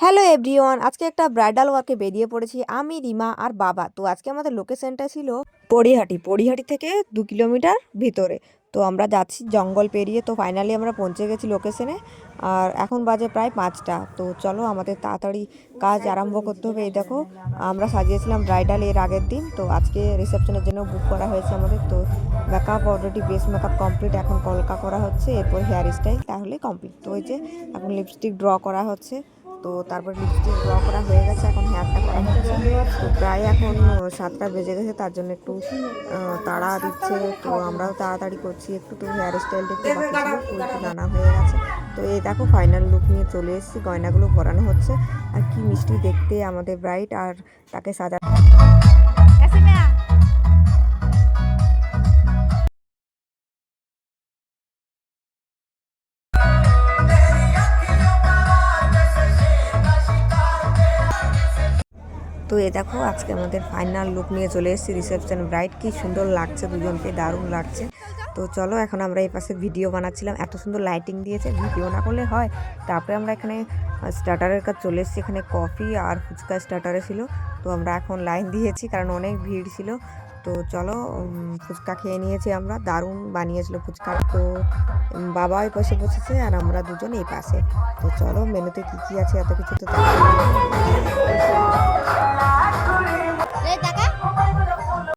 Hello everyone, আজকে একটা bridal ওয়ার্কে বেরিয়ে পড়েছি আমি, রিমা আর বাবা। তো আজকে আমাদের লোকেশনটা ছিল পড়িহাটি থেকে 2 কিলোমিটার ভিতরে। তো আমরা যাচ্ছি জঙ্গল পেরিয়ে। তো ফাইনালি আমরা পৌঁছে গেছি লোকেশনে। আর এখন বাজে প্রায় 5টা। তো চলো আমাদের তাড়াতাড়ি কাজ আরম্ভ করতে হবে। এই দেখো, আমরা সাজিয়েছিলাম ব্রাইডাল এর আগের দিন, তো আজকে রিসেপশনের জন্য বুক করা হয়েছে আমাদের। তো makeup already, base makeup complete, এখন কলকা করা হচ্ছে, এরপর হেয়ার স্টাইল, তাহলে কমপ্লিট। তো এই যে এখন লিপস্টিক ড্র করা হচ্ছে। তো তারপর লিপস্টিক ড্র করা হয়ে গেছে, এখন হেয়ারটা করা হচ্ছে। তো প্রায় এখন 7টা বেজে গেছে, তার জন্য একটু তাড়া দিচ্ছে। তো আমরাও তাড়াতাড়ি করছি একটু। তো হেয়ার স্টাইলটা একটু বাকি ছিল, তো একটু নানা হয়ে গেছে। তো এই দেখো ফাইনাল লুক নিয়ে চলে এসেছি, গয়নাগুলো পরানো হচ্ছে। আর কি মিষ্টি দেখতে আমাদের ব্রাইড, আর তাকে সাজা। তো এ দেখো আজকে আমাদের ফাইনাল লুক নিয়ে চলে এসেছি রিসেপশন ব্রাইড। কি সুন্দর লাগছে দুজনকে, দারুণ লাগছে। তো চলো এখন আমরা এই পাশে ভিডিও বানাচ্ছিলাম, এত সুন্দর লাইটিং দিয়েছে, ভিডিও না করলে হয়। তারপরে আমরা এখানে স্টার্টারের কাছে চলে এসেছি, এখানে কফি আর ফুচকা স্টার্টারে ছিল। তো আমরা এখন লাইন দিয়েছি কারণ অনেক ভিড় ছিল। তো চলো ফুচকা খেয়ে নিয়েছি আমরা, দারুণ বানিয়েছিল ফুচকা। তো বাবা ওই পাশে বসেছে আর আমরা দুজন এই পাশে। তো চলো মেনুতে কি কি আছে এত কিছু তো দেখা